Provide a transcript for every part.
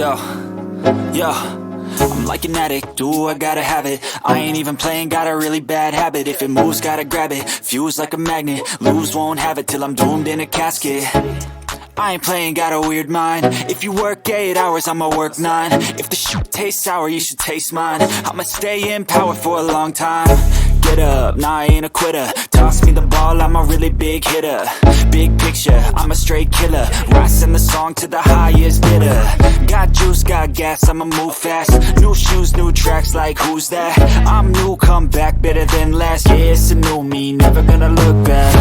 Yo, yo, I'm like an addict, ooh, I gotta have it. I ain't even playing, got a really bad habit. If it moves, gotta grab it, fuse like a magnet. Lose, won't have it till I'm doomed in a casket. I ain't playing, got a weird mind. If you work 8 hours, I'ma work 9. If the shit tastes sour, you should taste mine. I'ma stay in power for a long time. Get up, nah, I ain't a quitter. Toss me the ball, I'm a really big hitter. Big picture, I'm a straight killer. Rising the song to the highest bidder. Got juice, got gas, I'ma move fast. New shoes, new tracks, like who's that? I'm new, come back, better than last. Yeah, it's a new me, never gonna look back.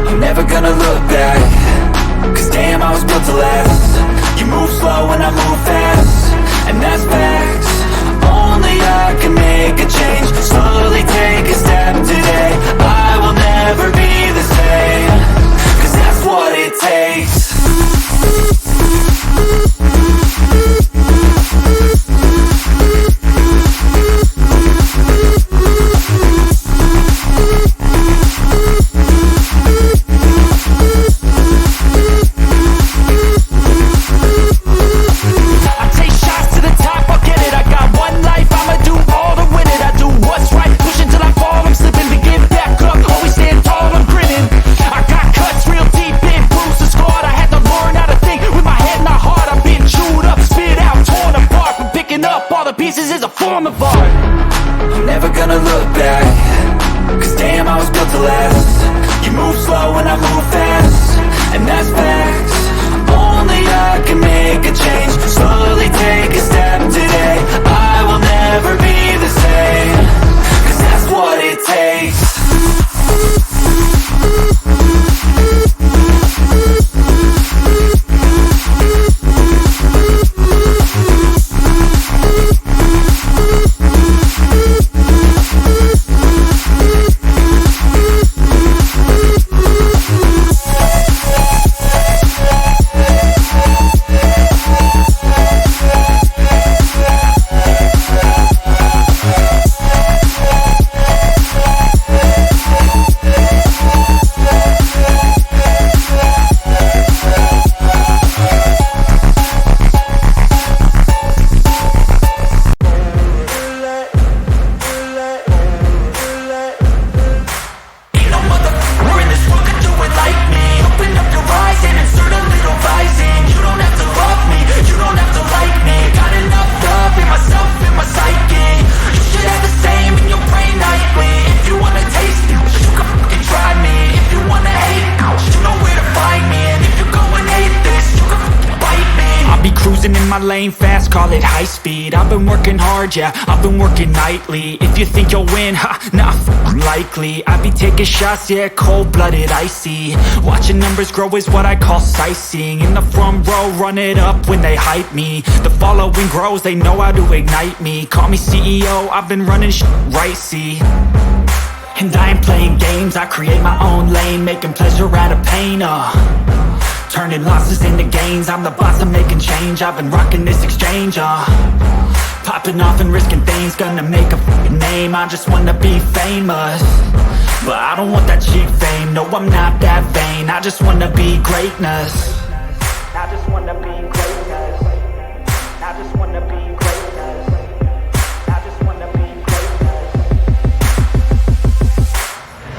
I'm never gonna look back. Cause damn, I was built to last. You move slow and I move fast, and that's facts. Only I can make a change. Slowly take a step today. I will never be the same. Cause that's what it takes. Pieces is a form of art. I'm never gonna look back. Cause damn, I was built to last. You move slow and I move fast, and that's facts. Only I can make a change. Slowly take a step today. I will never be the same. Cause that's what it takes. In my lane fast, call it high speed. I've been working hard, yeah, I've been working nightly. If you think you'll win, ha, nah, likely. I be taking shots, yeah, cold-blooded, icy. Watching numbers grow is what I call sightseeing. In the front row, run it up when they hype me. The following grows, they know how to ignite me. Call me CEO, I've been running shit right, see. And I ain't playing games, I create my own lane. Making pleasure out of pain, turning losses into gains. I'm the boss, I'm making change. I've been rocking this exchange, popping off and risking things. Gonna make a f***ing name. I just wanna be famous, but I don't want that cheap fame. No, I'm not that vain. I just wanna be greatness. I just wanna be greatness. I just wanna be greatness. I just wanna be greatness.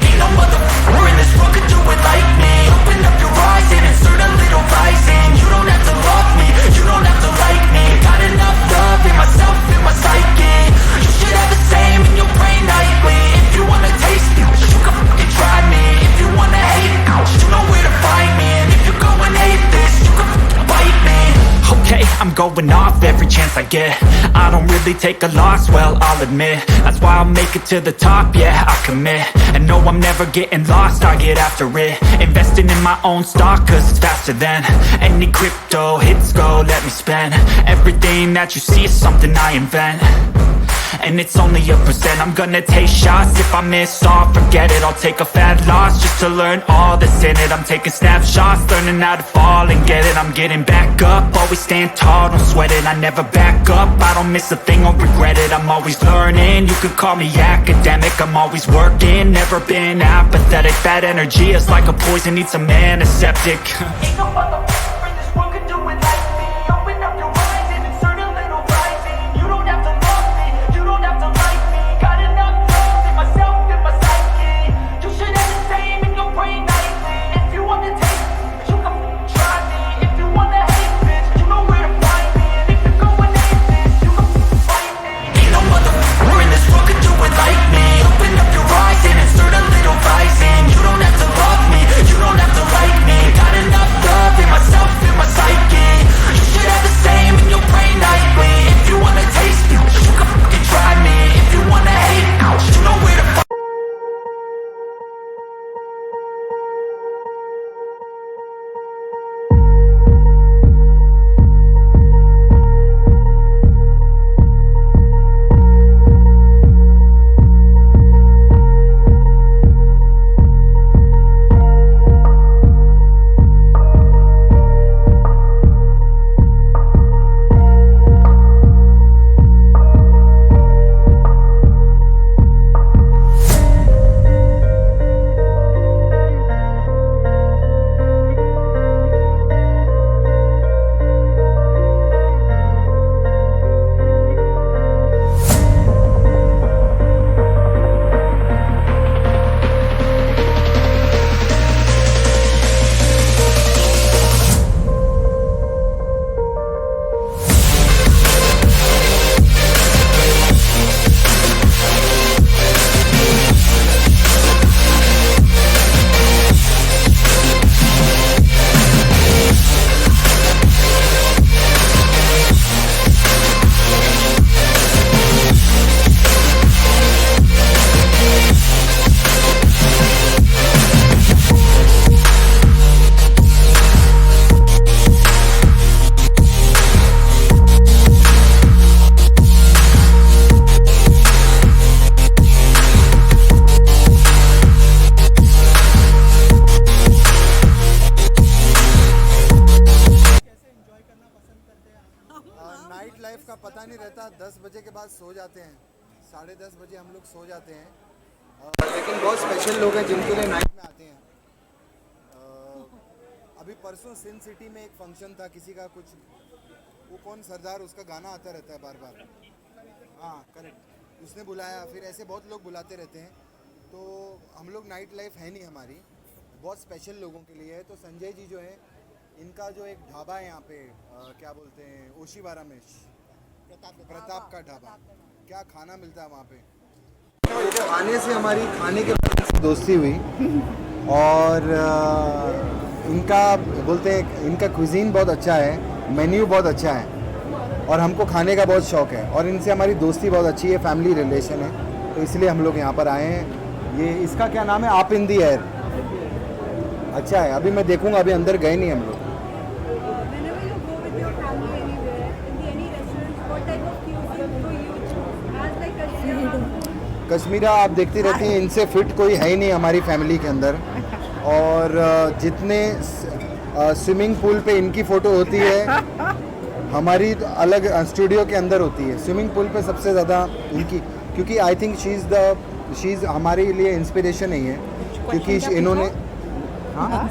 Ain't no motherfucker in this world could do it like me. Open up your eyes and insert a little rising. You don't have to love me, you don't have to like me. Got enough love in myself, in my psyche. You should have the same in your brain nightly. If you wanna taste me, you can fucking try me. If you wanna hate it, you know where to find me. And if you go and hate this, you can fucking bite me. Okay, I'm going off every chance I get. I don't really take a loss, well, I'll admit. That's why I'll make it to the top, yeah, I commit. And no, I'm never getting lost, I get after it. Investing in my own stock, cause it's faster than any crypto hits go, let me spend. Everything that you see is something I invent, and it's only a percent. I'm gonna take shots. If I miss all, forget it. I'll take a fat loss just to learn all that's in it. I'm taking snapshots, learning how to fall and get it. I'm getting back up, always stand tall, don't sweat it. I never back up, I don't miss a thing or regret it. I'm always learning, you could call me academic. I'm always working, never been apathetic. Bad energy is like a poison, needs some antiseptic. Ain't no motherfucker in this world could do it like me. Open up your eyes and पास सो जाते हैं, 10:30 बजे हम लोग सो जाते हैं, लेकिन बहुत special लोग हैं जिनके लिए नाइट में आते हैं। अभी परसों सिन सिटी में एक फंक्शन था किसी का, कुछ वो कौन सरदार, उसका गाना आता रहता है बार बार, हाँ करेक्ट, उसने बुलाया, फिर ऐसे बहुत लोग बुलाते रहते हैं। तो हम लोग नाइट लाइफ है नहीं हमारी, बहुत स्पेशल लोगों के लिए है। तो संजय जी जो है, इनका जो एक ढाबा है यहाँ पे, क्या बोलते हैं, ओशीवारा में, प्रताप का ढाबा, क्या खाना मिलता है वहाँ पे। तो आने से हमारी खाने के बारे में दोस्ती हुई, और इनका बोलते हैं इनका क्विजीन बहुत अच्छा है, मेन्यू बहुत अच्छा है, और हमको खाने का बहुत शौक़ है, और इनसे हमारी दोस्ती बहुत अच्छी है, फैमिली रिलेशन है, तो इसलिए हम लोग यहाँ पर आए हैं। ये इसका क्या नाम है, आप इन दी एयर, अच्छा है। अभी मैं देखूंगा, अभी अंदर गए नहीं हम लोग। कश्मीरा आप देखती रहती हैं, इनसे फिट कोई है ही नहीं हमारी फैमिली के अंदर, और जितने स्विमिंग पूल पे इनकी फ़ोटो होती है, हमारी तो अलग स्टूडियो के अंदर होती है। स्विमिंग पूल पे सबसे ज़्यादा इनकी, क्योंकि आई थिंक शी इज़ हमारे लिए इंस्पिरेशन नहीं है, क्योंकि इन्होंने, हाँ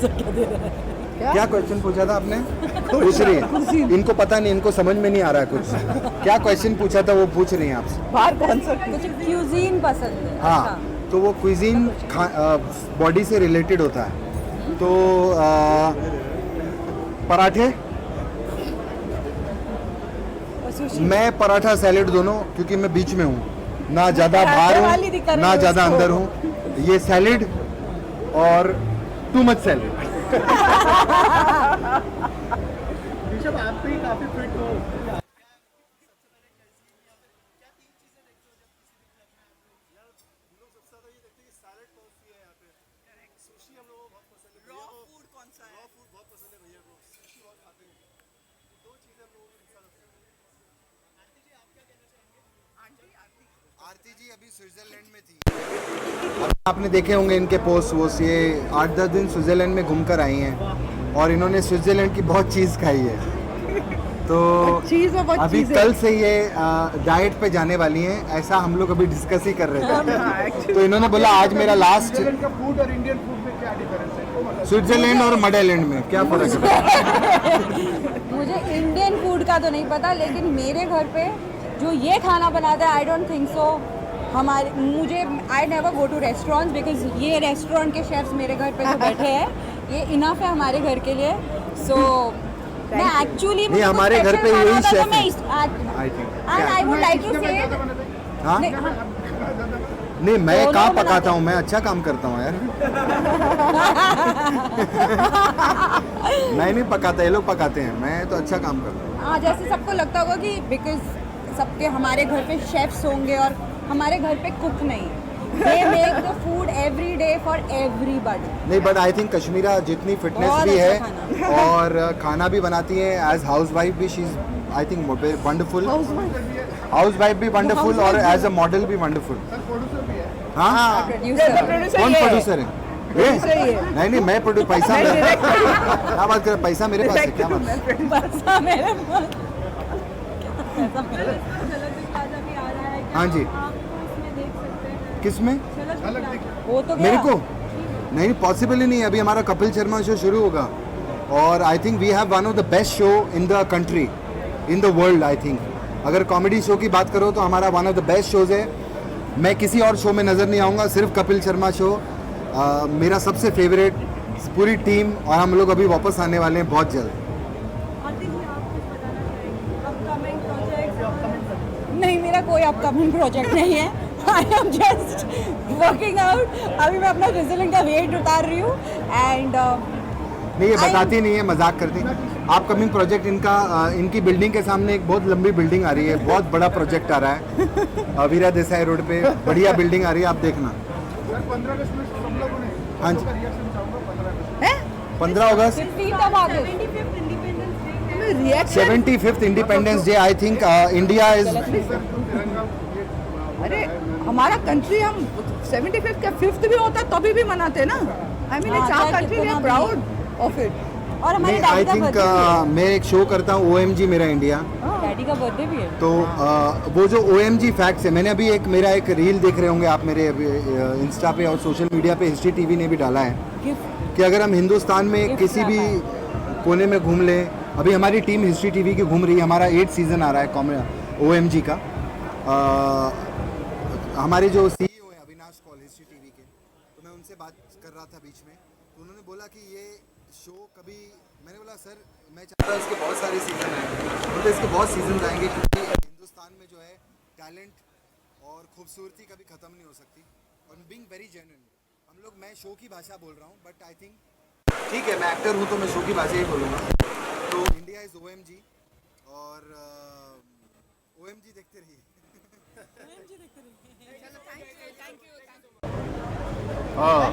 क्या क्वेश्चन पूछा था आपने, पूछ रही है, इनको पता नहीं, इनको समझ में नहीं आ रहा है कुछ, क्या क्वेश्चन पूछा था वो पूछ रही हैं आपसे। बाहर कौन सा कुछ क्यूजीन पसंद है? हाँ अच्छा। तो वो क्विजीन बॉडी से रिलेटेड होता है। तो पराठे, मैं पराठा सैलेड दोनों, क्योंकि मैं बीच में हूँ, ना ज़्यादा बाहर हूँ ना ज़्यादा अंदर हूँ। ये सैलेड और टू मच सैलेड। ऋषभ आप भी काफी फिट हो। आरती जी अभी स्विट्जरलैंड में थी, आपने देखे होंगे इनके पोस्ट वोस्ट, ये 8-10 दिन स्विट्जरलैंड में घूमकर आई हैं, और इन्होंने स्विट्जरलैंड की बहुत चीज़ खाई है। तो अभी कल से ये डाइट पे जाने वाली हैं, ऐसा हम लोग अभी डिस्कस ही कर रहे थे। तो इन्होंने बोला आज मेरा लास्ट। फूड और इंडियन फूड में क्या डिफरेंस है? स्विट्जरलैंड और मडेलैंड में क्या फर्क है? मुझे इंडियन फूड का तो नहीं पता, लेकिन मेरे घर पे जो ये खाना बनाता है, आई डोंट थिंक सो हमारे, मुझे I never go to restaurants, because ये रेस्टोरेंट के शेफ्स मेरे घर पे जो बैठे हैं, ये इनफ है हमारे घर के लिए। सो मैं एक्चुअली नहीं, हमारे घर पे यही शेफ है, and I would like to say, हाँ नहीं मैं कहाँ पकाता हूँ, मैं अच्छा काम करता हूँ यार। मैं नहीं पकाता, ये लोग पकाते हैं, मैं तो अच्छा काम करता हूँ। हाँ, जैसे सबको लगता होगा कि बिकॉज सबके हमारे घर पे शेफ्स होंगे और हमारे घर पे कुक नहीं, they make the food every day for everybody। नहीं, बट आई थिंक कश्मीरा जितनी फिटनेस भी है और खाना भी बनाती है, एज हाउस वाइफ भी she is I think wonderful, house wife भी वंडरफुल, और एज अ मॉडल भी वंडरफुल। हाँ कौन प्रोड्यूसर है? नहीं नहीं मैं पैसा क्या बात कर, पैसा मेरे पास है, क्या बात है? पैसा मेरे पास। हाँ जी, किस में? वो तो मेरे को नहीं, पॉसिबल ही नहीं। अभी हमारा कपिल शर्मा शो शुरू होगा, और I think we have one of the best show in the country, in the world. I think अगर कॉमेडी शो की बात करो तो हमारा one of the best shows है। मैं किसी और शो में नज़र नहीं आऊँगा, सिर्फ कपिल शर्मा शो मेरा सबसे फेवरेट, पूरी टीम, और हम लोग अभी वापस आने वाले हैं बहुत जल्द। नहीं, मेरा कोई अपकमिंग प्रोजेक्ट नहीं है, आई एम जस्ट वर्किंग आउट। अभी मैं अपना स्विट्जरलैंड का वेट उतार रही हूँ, एंड नहीं ये बताती नहीं है, मजाक करती है। अपकमिंग प्रोजेक्ट इनका, इनकी बिल्डिंग के सामने एक बहुत लंबी बिल्डिंग आ रही है, बहुत बड़ा प्रोजेक्ट आ रहा है वीरा देसाई रोड पे, बढ़िया बिल्डिंग आ रही है, आप देखना। 15 अगस्त में सब लोगों ने, हाँ जी, 15 अगस्त 75th independence day. I think India is, अरे हमारा कंट्री, हम 75th का 5th भी होता तभी भी मनाते ना। I mean it's our country, we are proud of it. और हमारे आई थिंक मैं एक शो करता हूँ OMG मेरा इंडिया, बेटी का बर्थडे भी है। तो वो जो OMG फैक्ट्स है, मैंने अभी मेरा एक रील देख रहे होंगे आप मेरे इंस्टा पे और सोशल मीडिया पे हिस्ट्री टीवी ने भी डाला है गिफ्ट कि अगर हम हिंदुस्तान में Gift किसी भी कोने में घूम लें, अभी हमारी टीम हिस्ट्री टीवी की घूम रही है, हमारा 8 सीज़न आ रहा है OMG का। हमारे जो CEO हैं अविनाश कौल हिस्ट्री टीवी के, तो मैं उनसे बात कर रहा था बीच में, तो उन्होंने बोला कि ये शो कभी, मैंने बोला सर मैं चाहता हूँ इसके बहुत सारे सीज़न आए, बोलते इसके बहुत सीज़न आएंगे क्योंकि हिंदुस्तान में जो है टैलेंट और खूबसूरती कभी ख़त्म नहीं हो सकती। और बीइंग वेरी जेन्युइन, हम लोग, मैं शो की भाषा बोल रहा हूँ, बट आई थिंक ठीक है, मैं एक्टर हूँ तो मैं शो की भाषा ही बोलूँगा। तो इंडिया इज़ OMG और OMG देखते रहिए। हाँ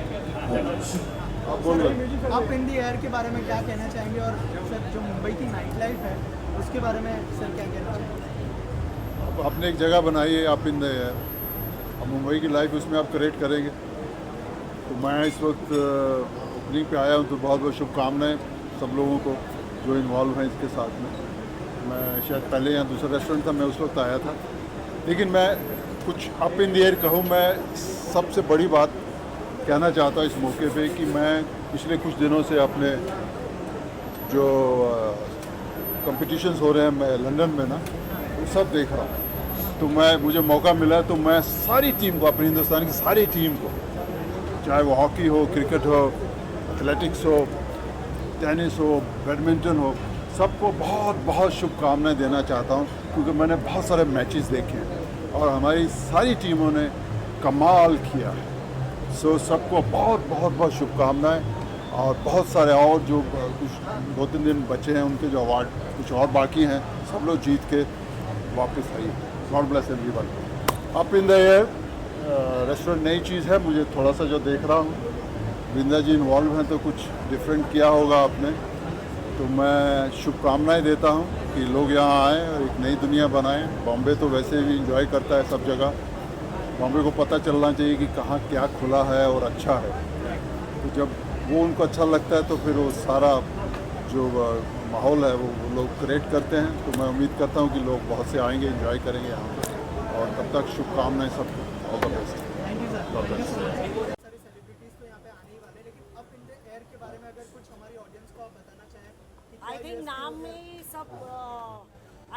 आप बोल रहे आप इन दी एयर के बारे में क्या कहना चाहेंगे, और सर जो मुंबई की नाइट लाइफ है उसके बारे में सर क्या कहना चाहेंगे? अब आपने एक जगह बनाई है आप इन द एयर, अब मुंबई की लाइफ उसमें आप क्रिएट करेंगे। तो मैं इस वक्त ओपनिंग पे आया हूँ, तो बहुत बहुत शुभकामनाएं सब लोगों को जो इन्वॉल्व हैं इसके साथ में। मैं शायद पहले यहाँ दूसरा रेस्टोरेंट था, मैं उस वक्त आया था, लेकिन मैं कुछ अप इन द एयर कहूँ, मैं सबसे बड़ी बात कहना चाहता हूँ इस मौके पे कि मैं पिछले कुछ दिनों से अपने जो कंपटीशंस हो रहे हैं मैं लंदन में ना, वो सब देख रहा हूँ। तो मुझे मौका मिला तो मैं सारी टीम को, अपनी हिंदुस्तान की सारी टीम को, चाहे वो हॉकी हो, क्रिकेट हो, एथलेटिक्स हो, टेनिस हो, बैडमिंटन हो, सबको बहुत बहुत शुभकामनाएं देना चाहता हूँ, क्योंकि मैंने बहुत सारे मैचेस देखे हैं और हमारी सारी टीमों ने कमाल किया है। सो सबको बहुत बहुत बहुत शुभकामनाएं। और बहुत सारे और जो कुछ 2-3 दिन बचे हैं उनके जो अवार्ड कुछ और बाकी हैं, सब लोग जीत के वापस आइए। God bless everyone. Up in the air restaurant नई चीज़ है, मुझे थोड़ा सा जो देख रहा हूँ, वृंदा जी इन्वॉल्व हैं तो कुछ डिफरेंट किया होगा आपने, तो मैं शुभकामनाएं देता हूँ कि लोग यहाँ आएँ और एक नई दुनिया बनाएं। बॉम्बे तो वैसे भी इंजॉय करता है सब जगह, बॉम्बे को पता चलना चाहिए कि कहाँ क्या खुला है और अच्छा है। तो जब वो उनको अच्छा लगता है तो फिर वो सारा जो माहौल है वो लोग क्रिएट करते हैं। तो मैं उम्मीद करता हूँ कि लोग बहुत से आएंगे, एंजॉय करेंगे यहाँ पर। और तब तक शुभकामनाएं सबको, ऑल द बेस्ट। सारे सेलिब्रिटीज तो यहाँ पे आने ही वाले, लेकिन अप इन द एयर के बारे में अगर कुछ हमारी ऑडियंस को आप बताना चाहें कि क्या I think USP नाम होगा? में ही सब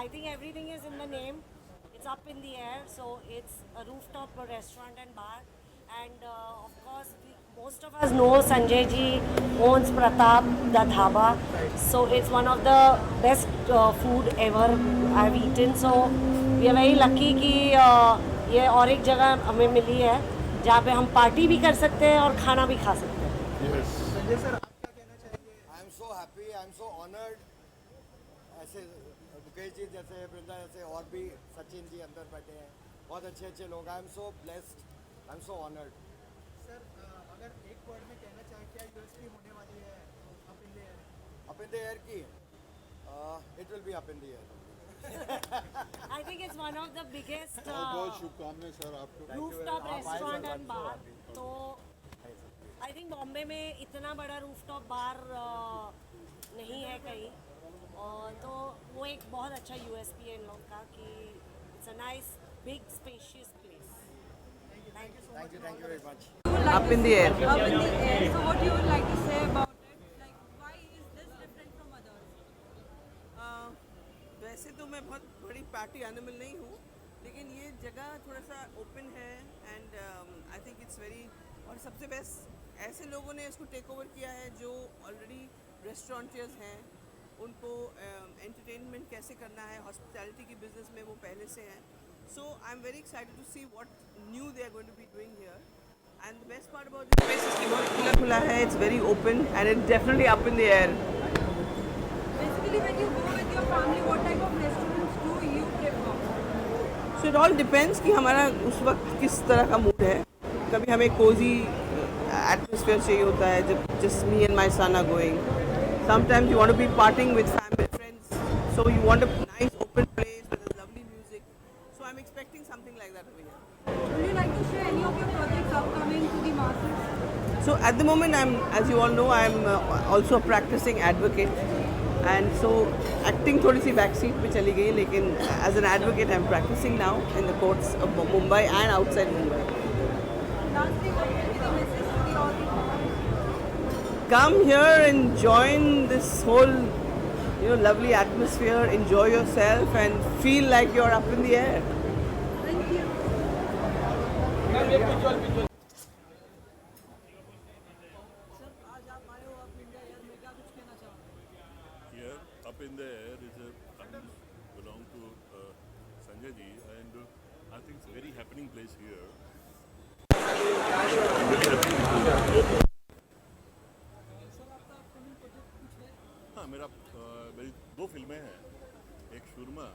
I think everything is in the name. It's up in the air, so it's a rooftop restaurant and bar, and of course most of us know Sanjay ji owns Pratap the Dhaba, so it's one of the best food ever I've eaten. So we are very lucky कि ये और एक जगह हमें मिली है जहाँ पे हम पार्टी भी कर सकते हैं और खाना भी खा सकते हैं। संजय सर आप क्या कहना चाहेंगे? I am so happy, I am so honoured. ऐसे मुकेश जी जैसे, वृंदा जैसे, और भी सचिन जी अंदर बैठे हैं, बहुत अच्छे अच्छे लोग। I am so blessed, I am so honoured. Sir अगर एक वर्ड में कहना चाहें क्या यूएसपी होने वाली है up in the air? Up in the air की it will be up in the air. I think it's one of the biggest बहुत शुभकामनाएं सर आपको। rooftop restaurant and bar. तो I think बॉम्बे में इतना बड़ा rooftop bar नहीं है कहीं, और तो वो एक बहुत अच्छा USP है इन लोग का कि it's a nice big spacious place. Thank you so much. Thank you very much. Up in the air. Up in the air. So what you would like to say about it? Like, why is this different from others? वैसे तो मैं बहुत बड़ी party animal नहीं हूँ, लेकिन ये जगह थोड़ा सा ओपन है and I think it's very, और सबसे बेस्ट ऐसे लोगों ने इसको टेक ओवर किया है जो ऑलरेडी रेस्टोरेंटर्स हैं, उनको एंटरटेनमेंट कैसे करना है, हॉस्पिटैलिटी की बिजनेस में वो पहले से हैं। So I am very excited to see what new they are going to be doing here, and the best part about this place is कि बहुत खुला है, it's very open and it's definitely up in the air. Basically, when you go with your family, what type of restaurants do you prefer? So it all depends कि हमारा उस वक्त किस तरह का मूड है। कभी हमें कोजी एटमॉस्फेयर चाहिए होता है जब just me and my son are going, sometimes you want to be partying with family friends, so you want a nice open place with lovely music, so I am expecting something like that over here. Would you like to share any of your projects upcoming to the masses? So at the moment, as you all know, I'm also a practicing advocate. And so acting थोड़ी सी back seat पे चली गई, लेकिन as an advocate I am practicing now in the courts of Mumbai and outside Mumbai. Come here and join this whole, lovely atmosphere. Enjoy yourself and feel like you're up in the air. Here, up in the air is belong to Sanjay ji, and I think it's a very happening place here. हाँ, मेरी 2 फिल्में हैं, एक शूरमा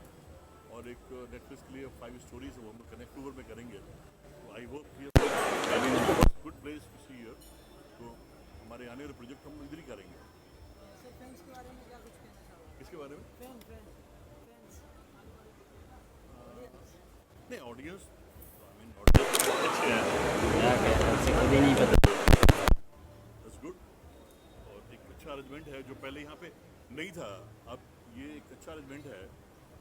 और एक Netflix के लिए 5 stories है, वो हम कनेक्टूवर में करेंगे. तो I hope good place to see here. तो हमारे आने वाले प्रोजेक्ट हम इधर ही करेंगे. किसके बारे में? नहीं, ऑडियंस दैट्स गुड. और एक अच्छा अरेंजमेंट है जो पहले यहाँ पे नहीं था, अब ये एक अच्छा अरेंजमेंट है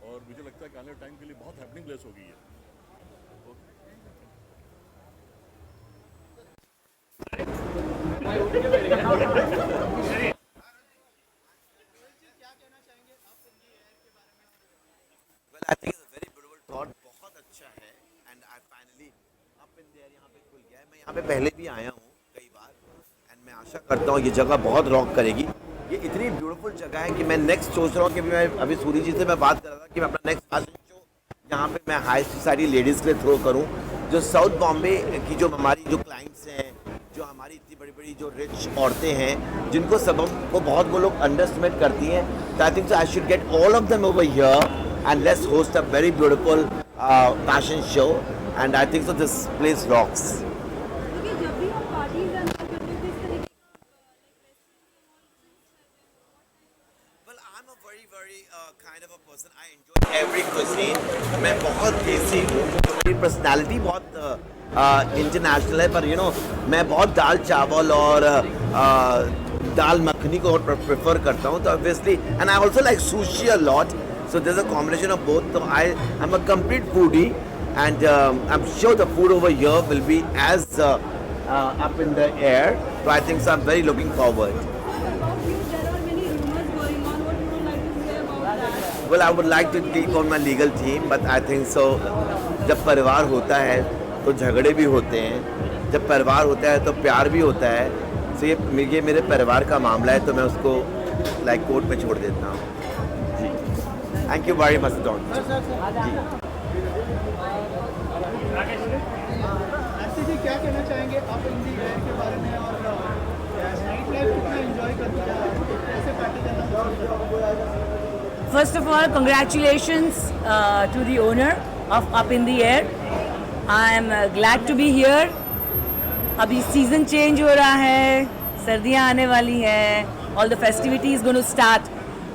और मुझे लगता है कि आने वाले टाइम के लिए बहुत हैपनिंग प्लेस हो गई है. Well, I think it's a very beautiful thought. बहुत अच्छा है and I finally up in there यहाँ पे खुल गया है. मैं यहाँ पे पहले भी आया हूँ कई बार and मैं आशा करता हूँ ये जगह बहुत रॉक करेगी. ये इतनी ब्यूटीफुल जगह है कि मैं नेक्स्ट सोच रहा हूँ कि मैं अभी सूरी जी से मैं बात कर रहा था कि मैं अपना नेक्स्ट फैशन शो यहाँ पे मैं हाई सोसाइटी लेडीज़ के लिए थ्रो करूँ. जो साउथ बॉम्बे की जो हमारी जो क्लाइंट्स हैं, जो हमारी इतनी बड़ी बड़ी जो रिच औरतें हैं, जिनको सब को बहुत वो लोग अंडरस्टिमेट करती हैं. तो I think I should get all of them over here and let's host a very beautiful fashion show, and I think so this place rocks. Well, I'm a very kind of a person. I enjoy every cuisine. मैं बहुत देसी हूँ. मेरी personality बहुत international है, पर मैं बहुत दाल चावल और दाल मखनी को prefer करता हूँ. तो obviously, and I also like sushi a lot. So there's a combination of both. So I'm a complete foodie, and I'm sure the food over here will be as up in the air. So I think so I'm very looking forward. Well, I would like to keep on my legal team, but I think so. जब परिवार होता है तो झगड़े भी होते हैं. जब परिवार होता है तो प्यार भी होता है. So ये मेरे परिवार का मामला है, तो मैं उसको कोर्ट में छोड़ देता हूँ. Thank you very much, Don. आरती जी क्या कहना चाहेंगे आप इन दी एयर के बारे में, और नाइट लाइफ कितना एंजॉय करते हैं, कैसे पार्टी करना पसंद करते हैं? First of all, congratulations to the owner of Up in the Air. I am glad to be here. अभी सीजन चेंज हो रहा है, सर्दियाँ आने वाली हैं, all the festivities going to start.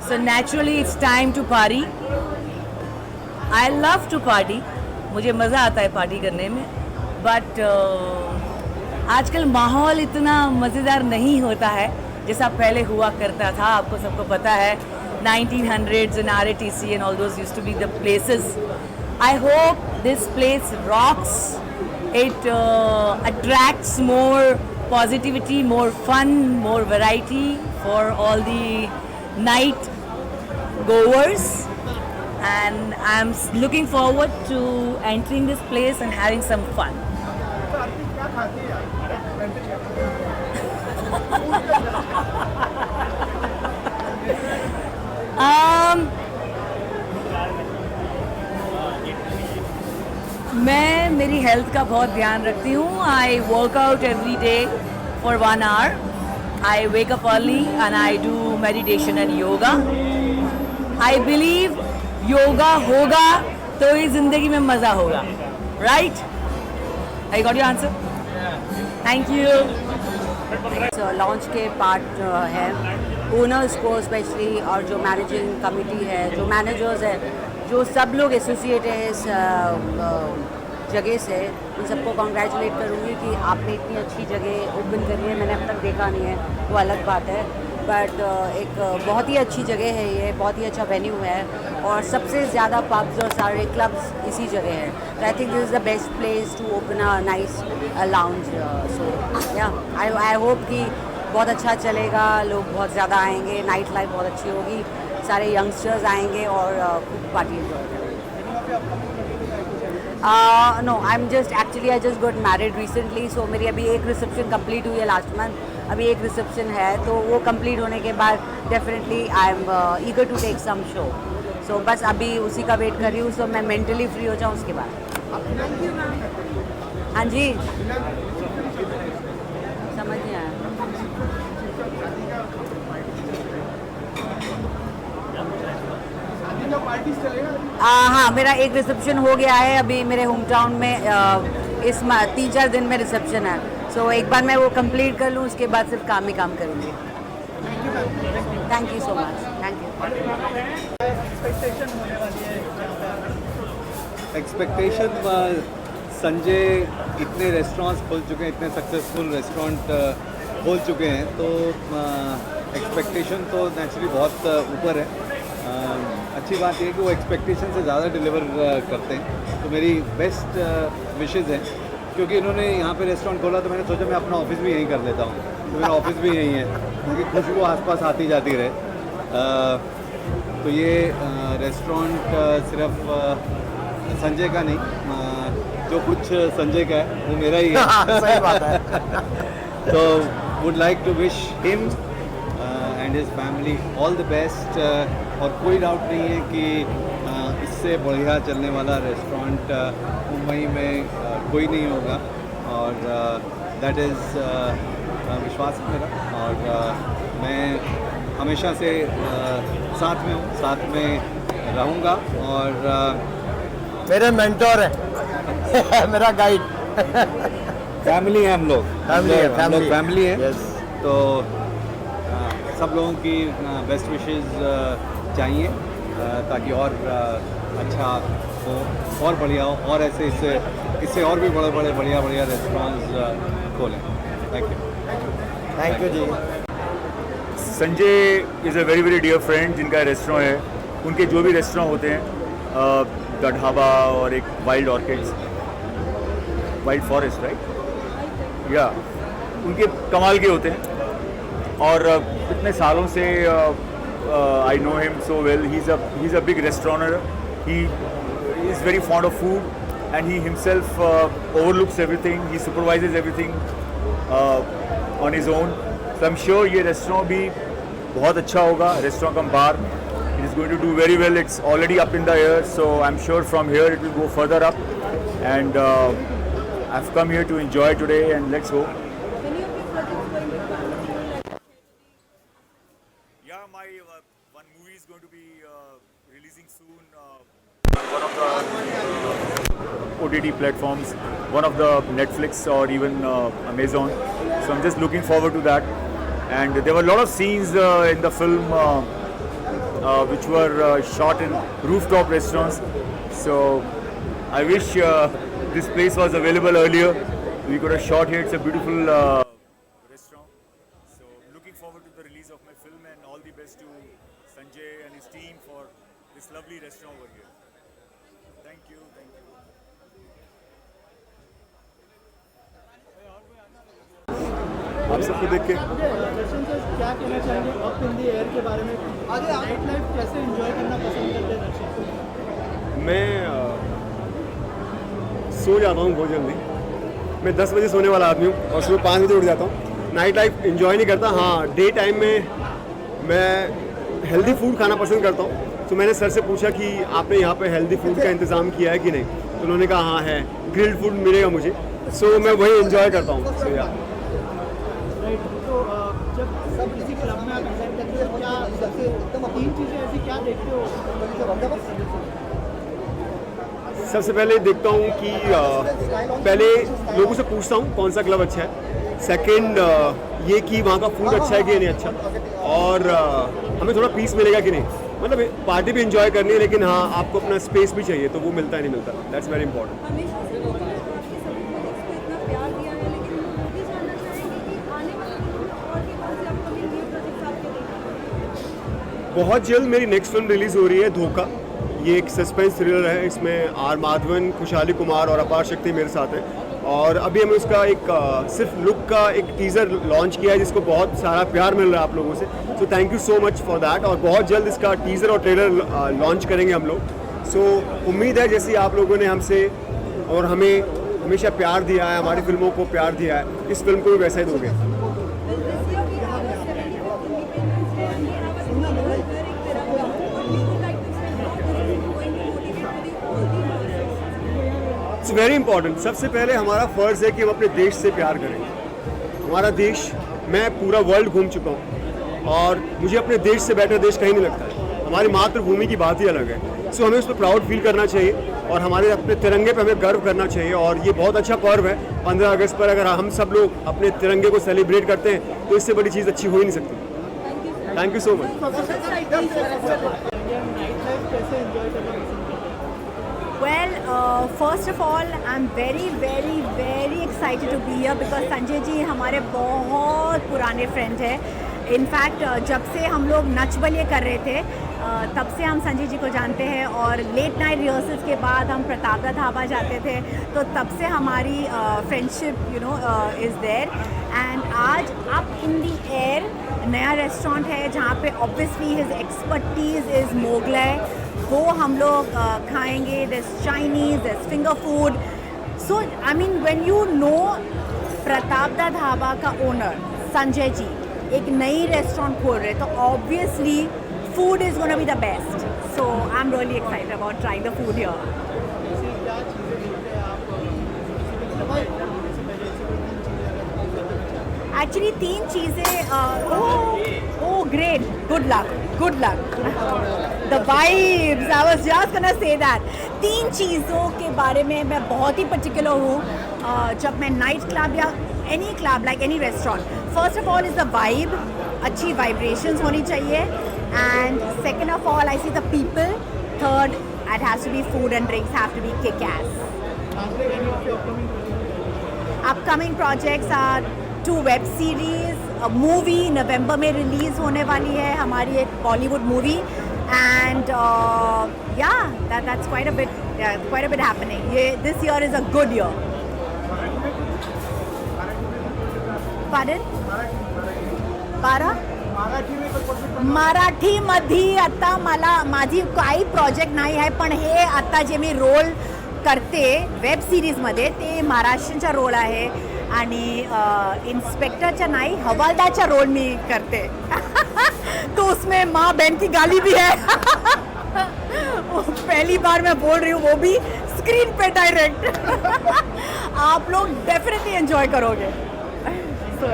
So naturally it's time to party. I love to party. मुझे मज़ा आता है पार्टी करने में. But आजकल माहौल इतना मज़ेदार नहीं होता है जैसा पहले हुआ करता था. आपको सबको पता है 1900s and RATC and all those used to be the places. I hope this place rocks. It attracts more positivity, more fun, more variety for all the night goers, and I'm looking forward to entering this place and having some fun. मैं मेरी health का बहुत ध्यान रखती हूँ. I work out every day for 1 hour. I wake up early and I do meditation and yoga. I believe yoga होगा तो ही ज़िंदगी में मज़ा होगा. Right? I got your answer? Thank you. Launch के पार्ट है ओनर्स को स्पेशली, और जो मैनेजिंग कमिटी है, जो मैनेजर्स है, जो सब लोग एसोसिएट है इस जगह से, उन सबको कॉन्ग्रेचुलेट करूँगी कि आपने इतनी अच्छी जगह ओपन करी है. मैंने अब तक देखा नहीं है, वो अलग बात है. बट एक बहुत ही अच्छी जगह है ये, बहुत ही अच्छा वेन्यू है और सबसे ज़्यादा पब्स और सारे क्लब्स इसी जगह है. तो I think this is the best place to open a nice lounge. So yeah I hope कि बहुत अच्छा चलेगा, लोग बहुत ज़्यादा आएंगे, नाइट लाइफ बहुत अच्छी होगी, सारे यंगस्टर्स आएंगे और खूब पार्टी एंजॉय करेंगे. No I am just actually I just got married recently, so मेरी अभी एक रिसेप्शन कंप्लीट हुई है लास्ट मंथ, अभी एक रिसेप्शन है, तो वो कंप्लीट होने के बाद definitely I am eager to take some show. So बस अभी उसी का वेट कर रही हूँ, सो मैं मेंटली फ्री हो जाऊँ उसके बाद. हाँ जी, समझ नहीं आया. हाँ, मेरा एक रिसेप्शन हो गया है अभी मेरे होम टाउन में. इस 3-4 दिन में रिसेप्शन है, सो एक बार मैं वो कंप्लीट कर लूँ, उसके बाद सिर्फ काम ही काम करूँगी. Thank you so much. Thank you. Expectation Sanjay इतने रेस्टोरेंट्स खोल चुके हैं, इतने सक्सेसफुल रेस्टोरेंट खोल चुके हैं, तो एक्सपेक्टेशन तो नेचुरली बहुत ऊपर है. अच्छी बात यह है कि वो एक्सपेक्टेशन से ज़्यादा डिलीवर करते हैं, तो मेरी बेस्ट विशेज़ हैं. क्योंकि इन्होंने यहाँ पे रेस्टोरेंट खोला तो मैंने सोचा मैं अपना ऑफिस भी यहीं कर लेता हूँ, तो मेरा ऑफिस भी यहीं है, क्योंकि खुशबू आसपास आती जाती रहे. तो ये रेस्टोरेंट सिर्फ संजय का नहीं, जो कुछ संजय का है वो मेरा ही है. सही बात है. तो would like to wish him and his family all the best. और कोई डाउट नहीं है कि इससे बढ़िया चलने वाला रेस्टोरेंट मुंबई में कोई नहीं होगा, और दैट इज़ विश्वास है मेरा. और मैं हमेशा से साथ में हूँ, साथ में रहूँगा, और मेरे मेंटोर है मेरा गाइड. फैमिली है हम लोग, फैमिली है. Yes. तो सब लोगों की बेस्ट विशेस चाहिए, ताकि और अच्छा हो और बढ़िया हो, और ऐसे इससे और भी बड़े बढ़िया रेस्टोरेंट्स खोलें. Thank you ji. Sanjay is a very dear friend, जिनका रेस्टोरेंट है. उनके जो भी रेस्टोरेंट होते हैं, द ढाबा और एक wild orchids, wild forest, right, या उनके कमाल के होते हैं. और इतने सालों से I know him so well. He is a big restaurateur. He is very fond of food, and he himself overlooks everything. He supervises everything on his own. So I am sure ये restaurant भी बहुत अच्छा होगा. Restaurant cum bar, it is going to do very well. It's already up in the air, so I am sure from here it will go further up. And I have come here to enjoy today, and let's go. One movie is going to be releasing soon on one of the OTT platforms, one of the Netflix or even Amazon. So I'm just looking forward to that. And there were a lot of scenes in the film which were shot in rooftop restaurants. So I wish this place was available earlier. We could have shot here. It's a beautiful restaurant. So looking forward to the release of my film, and all the best to Sanjay and his team for this lovely restaurant over here. Thank you. आप सबको देख के दर्शन से क्या कहना चाहेंगे up in the air के बारे में? नाइट लाइफ कैसे एंजॉय करना पसंद करते हैं दर्शन? मैं सो जाता हूँ बहुत जल्दी. मैं 10 बजे सोने वाला आदमी हूँ और सुबह 5 बजे उठ जाता हूँ. नाइट लाइफ एंजॉय नहीं करता. हाँ, डे टाइम में मैं हेल्दी फूड खाना पसंद करता हूँ. तो मैंने सर से पूछा कि आपने यहाँ पे हेल्दी फूड का इंतज़ाम किया है कि नहीं, तो उन्होंने कहा हाँ है, ग्रिल्ड फूड मिलेगा मुझे. सो मैं वही एंजॉय करता हूँ. सो या राइट. तो जब सब किसी क्लब में आप एंटर करते हो, क्या सबसे 3 चीज़ें ऐसी क्या देखते हो? सबसे पहले देखता हूँ कि पहले लोगों से पूछता हूँ कौन सा क्लब अच्छा है. सेकंड ये कि वहाँ का फूड अच्छा है कि नहीं अच्छा, और हमें थोड़ा पीस मिलेगा कि नहीं. मतलब पार्टी भी एंजॉय करनी है, लेकिन हाँ आपको अपना स्पेस भी चाहिए, तो वो मिलता है नहीं मिलता. That's very important. बहुत जल्द मेरी नेक्स्ट फिल्म रिलीज़ हो रही है, धोखा। ये एक सस्पेंस थ्रिलर है, इसमें आर माधवन, खुशहाली कुमार और अपार शक्ति मेरे साथ हैं। और अभी हमने उसका एक सिर्फ लुक का एक टीज़र लॉन्च किया है, जिसको बहुत सारा प्यार मिल रहा है आप लोगों से। So thank you so much for that. और बहुत जल्द इसका टीज़र और ट्रेलर लॉन्च करेंगे हम लोग। सो उम्मीद है जैसे आप लोगों ने हमसे और हमें हमेशा प्यार दिया है, हमारी फिल्मों को प्यार दिया है, इस फिल्म को भी वैसा ही दोगे। It's very important. सबसे पहले हमारा फ़र्ज़ है कि हम अपने देश से प्यार करें। हमारा देश, मैं पूरा वर्ल्ड घूम चुका हूँ और मुझे अपने देश से बेटर देश कहीं नहीं लगता है। हमारी मातृभूमि की बात ही अलग है। सो हमें उस पर प्राउड फील करना चाहिए और हमारे अपने तिरंगे पर हमें गर्व करना चाहिए। और ये बहुत अच्छा पर्व है 15 अगस्त पर। अगर हम सब लोग अपने तिरंगे को सेलिब्रेट करते हैं तो इससे बड़ी चीज़ अच्छी हो ही नहीं सकती। Thank you so much. Well, first of all, I'm very excited to be here because Sanjay ji हमारे बहुत पुराने फ्रेंड हैं। इनफैक्ट जब से हम लोग नच बलिए कर रहे थे तब से हम संजय जी को जानते हैं और लेट नाइट रिहर्सल्स के बाद हम प्रतापदा ढाबा जाते थे, तो तब से हमारी फ्रेंडशिप इज़ देयर। एंड आज अप इन दी एयर नया रेस्टोरेंट है जहाँ पे obviously his expertise is Mughlai, वो हम लोग खाएंगे। This Chinese, this finger food. So I mean when you know Pratapda dhaba का ओनर संजय जी एक नई रेस्टोरेंट खोल रहे तो obviously food is gonna be the best. So I am really excited about trying the food here. Actually 3 चीज़ें। Oh great, good luck. The vibes, I was just gonna say that. 3 चीज़ों के बारे में मैं बहुत ही पर्टिकुलर हूँ जब मैं नाइट क्लब या any club like any restaurant. First of all is the vibe, अच्छी वाइब्रेशंस होनी चाहिए। And second of all I see the people. Third, it has to be food and drinks have to be kickass. Upcoming projects are 2 web series, movie November में release होने वाली है हमारी एक Bollywood movie. And yeah that's quite a bit happening. ये this year is a good year. Pardon? मराठीमध्ये आता मला माझी काही प्रोजेक्ट नाही आहे, पण हे आता जे मी रोल करते वेब सिरीजमध्ये ते महाराष्ट्राचा रोल आहे आणि इंस्पेक्टरचा नाही हवालदारचा रोल मी करते। तो उसमें माँ बहन की गाली भी है। पहली बार मैं बोल रही हूँ, वो भी स्क्रीन पे डायरेक्ट। आप लोग डेफिनेटली एंजॉय करोगे। So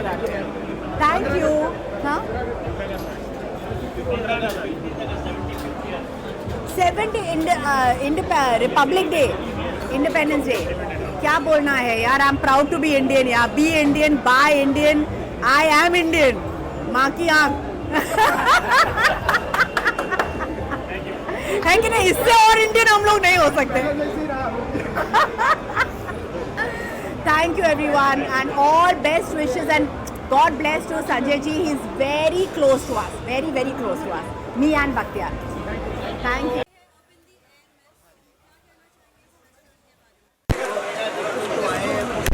thank you. हाँ 70 रिपब्लिक डे, इंडिपेंडेंस डे, क्या बोलना है यार। I am proud to be Indian यार। Be Indian, buy Indian, I am Indian. माँ की आँख है कि नहीं, इससे और इंडियन हम लोग नहीं हो सकते। Thank you everyone and all best wishes and God bless to Sanjay ji. He is very close to us, very close to us, me and Bakhtiyar. Thank you.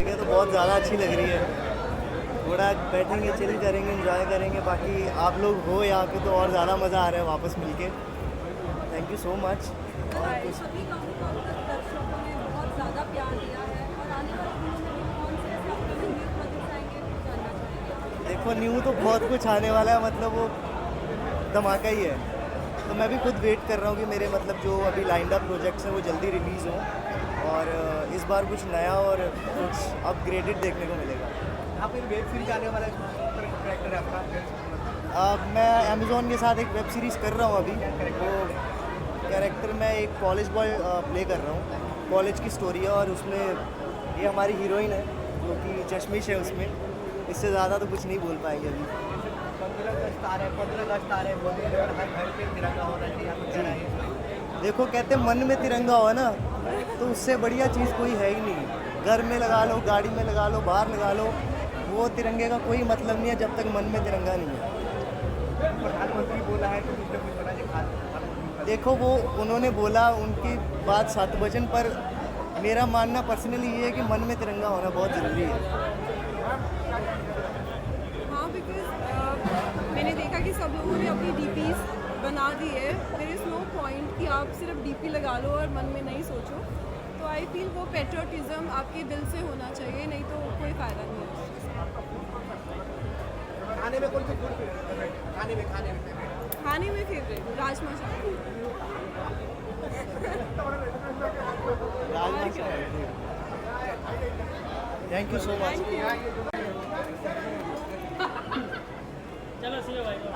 तो बहुत ज़्यादा अच्छी लग रही है। थोड़ा बैठेंगे, चिल करेंगे, एंजॉय करेंगे। बाकी आप लोग हो यहाँ पे तो और ज़्यादा मज़ा आ रहा है वापस मिलके। Thank you so much. देखो न्यू तो बहुत कुछ आने वाला है, मतलब वो धमाका ही है। तो मैं भी खुद वेट कर रहा हूँ कि मेरे मतलब जो अभी लाइंड अप प्रोजेक्ट्स हैं वो जल्दी रिलीज़ हों और इस बार कुछ नया और कुछ अपग्रेडेड देखने को मिलेगा। आप एक वेब सीरीज आने वाला कैरेक्टर है आपका? मैं अमेज़ॉन के साथ एक वेब सीरीज़ कर रहा हूँ अभी। वो कैरेक्टर मैं एक कॉलेज बॉय प्ले कर रहा हूँ। कॉलेज की स्टोरी है और उसमें ये हमारी हीरोइन है जो कि चश्मिश है उसमें। इससे ज़्यादा तो कुछ नहीं बोल पाएंगे अभी। 15 अगस्त आ रहे हैं, बोलिए हर घर पे तिरंगा होना चाहिए। देखो कहते मन में तिरंगा हो ना तो उससे बढ़िया चीज़ कोई है ही नहीं। घर में लगा लो, गाड़ी में लगा लो, बाहर लगा लो, वो तिरंगे का कोई मतलब नहीं है जब तक मन में तिरंगा नहीं है। प्रधानमंत्री बोला है तो कुछ ना कुछ बोला कि देखो वो उन्होंने बोला उनकी बात सत वचन, पर मेरा मानना पर्सनली ये है कि मन में तिरंगा होना बहुत ज़रूरी है। हाँ, बिकॉज मैंने देखा कि सब लोगों ने अपनी डीपीज बना दी है। देयर इज़ नो पॉइंट कि आप सिर्फ डीपी लगा लो और मन में नहीं सोचो। तो आई फील वो पेट्रियोटिज्म आपके दिल से होना चाहिए, नहीं तो कोई फ़ायदा नहीं है। खाने में कौन सी फूड खाने में फेवरेट राजमा चावल। Thank you so much.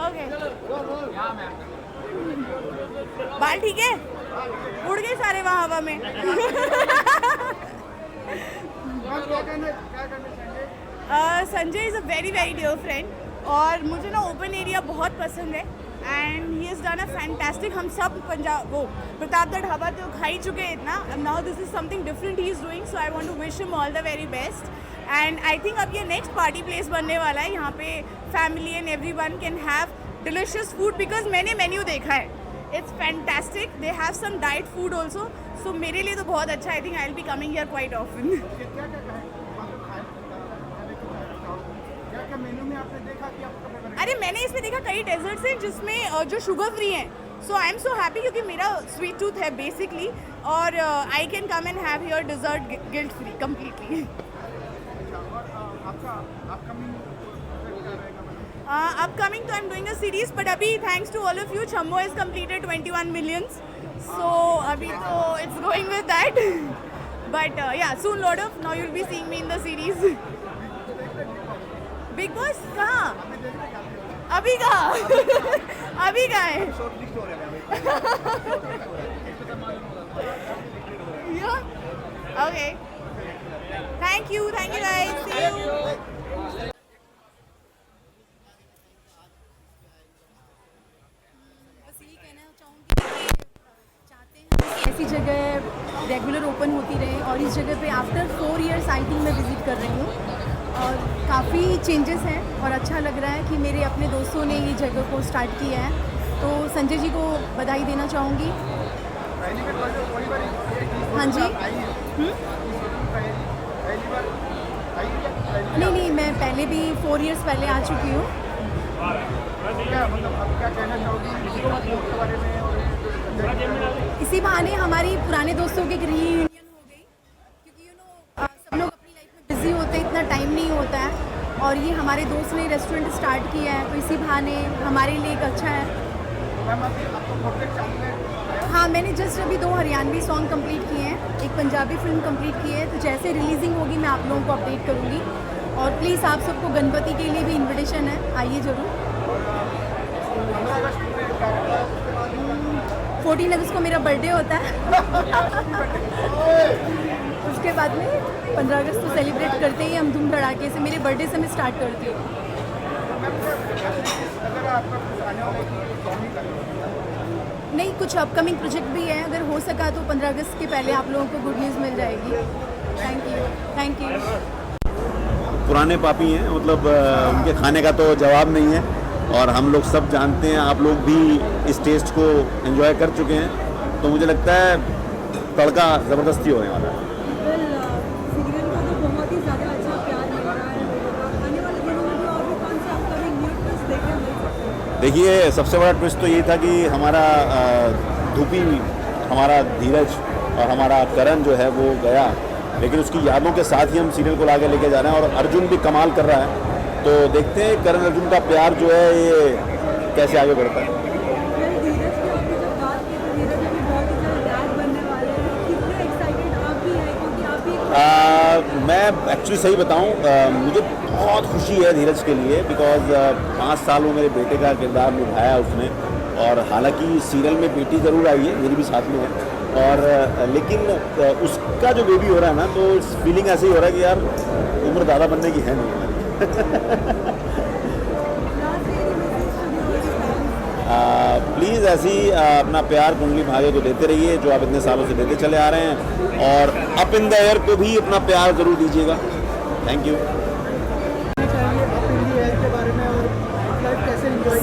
Okay, बाल ठीक है? उड़ गए सारे वहाँ हवा में। Sanjay is a very very dear friend, और मुझे ना ओपन एरिया बहुत पसंद है and he has done a fantastic. हम सब पंजाब वो प्रतापगढ़ ढाबा तो खा ही चुके हैं इतना, now this is something different he is doing, so I want to wish him all the very best. And I think अब ये नेक्स्ट पार्टी प्लेस बनने वाला है, यहाँ पे family and everyone can have delicious food, because मैंने menu देखा है, it's fantastic. They have some diet food also, so मेरे लिए तो बहुत अच्छा। I think I will be coming here quite often. अरे मैंने इसमें देखा कई डेजर्ट्स हैं जिसमें जो शुगर फ्री हैं, so I am so happy क्योंकि मेरा स्वीट टूथ है बेसिकली, और I can come and have your dessert guilt free completely. Upcoming तो I am doing a series, but अभी thanks to all of you Chhambo has completed 21 millions, so अभी तो it's going with that, but yeah soon lot of now you will be seeing me in the series. Bigg Boss कहाँ? अभी कहाँ? अभी कहाँ है? Okay, thank you guys, see you. ऐसी जगह रेगुलर ओपन होती रहे, और इस जगह पे आफ्टर 4 इयर्स आई थिंक मैं विज़िट कर रही हूँ, और काफ़ी चेंजेस हैं और अच्छा लग रहा है कि मेरे अपने दोस्तों ने ये जगह को स्टार्ट किया है, तो संजय जी को बधाई देना चाहूँगी। हाँ जी। नहीं, मैं पहले भी 4 इयर्स पहले आ चुकी हूँ। इसी बहाने हमारी पुराने दोस्तों की रीयूनियन हो गई, क्योंकि सब लोग अपनी लाइफ में बिजी होते हैं, इतना टाइम नहीं होता है, और ये हमारे दोस्त ने रेस्टोरेंट स्टार्ट किया है, तो इसी बहाने हमारे लिए एक अच्छा है। हाँ, मैंने जस्ट अभी 2 हरियाणवी सॉन्ग कंप्लीट किए हैं, एक पंजाबी फिल्म कंप्लीट की है, तो जैसे रिलीजिंग होगी मैं आप लोगों को अपडेट करूँगी, और प्लीज़ आप सबको गणपति के लिए भी इन्विटेशन है, आइए ज़रूर। 14 अगस्त को मेरा बर्थडे होता है। उसके बाद में 15 अगस्त को सेलिब्रेट करते ही हम धूम धड़ाके से, मेरे बर्थडे से मैं स्टार्ट करती हूँ। नहीं, कुछ अपकमिंग प्रोजेक्ट भी है, अगर हो सका तो 15 अगस्त के पहले आप लोगों को गुड न्यूज़ मिल जाएगी। Thank you. पुराने पापी हैं, मतलब उनके खाने का तो जवाब नहीं है, और हम लोग सब जानते हैं, आप लोग भी इस टेस्ट को एंजॉय कर चुके हैं, तो मुझे लगता है तड़का ज़बरदस्ती होने वाला है। सीरियल को तो बहुत ही ज़्यादा अच्छा प्यार मिल रहा है, आने वाले दिनों में और भी कौन सा अपकमिंग न्यू ट्विस्ट देखने मिल सकता है? देखिए, सबसे बड़ा ट्विस्ट तो ये था कि हमारा धूपी, हमारा धीरज और हमारा करण जो है वो गया, लेकिन उसकी यादों के साथ ही हम सीरियल को आगे लेके जा रहे हैं, और अर्जुन भी कमाल कर रहा है, तो देखते हैं करण अर्जुन का प्यार जो है ये कैसे आगे बढ़ता है। मैं एक्चुअली सही बताऊं, मुझे बहुत खुशी है धीरज के लिए, बिकॉज 5 साल वो मेरे बेटे का किरदार निभाया उसने, और हालांकि सीरियल में बेटी ज़रूर आई है, मेरी भी साथ में है, और लेकिन उसका जो बेबी हो रहा है ना, तो फीलिंग ऐसे ही हो रहा है कि यार उम्र ज़्यादा बनने की है नहीं हमारी। प्लीज़ ऐसी अपना प्यार कुंडली भाग्य को देते रहिए, जो आप इतने सालों से देते चले आ रहे हैं, और अप इन द एयर को भी अपना प्यार ज़रूर दीजिएगा। Thank you.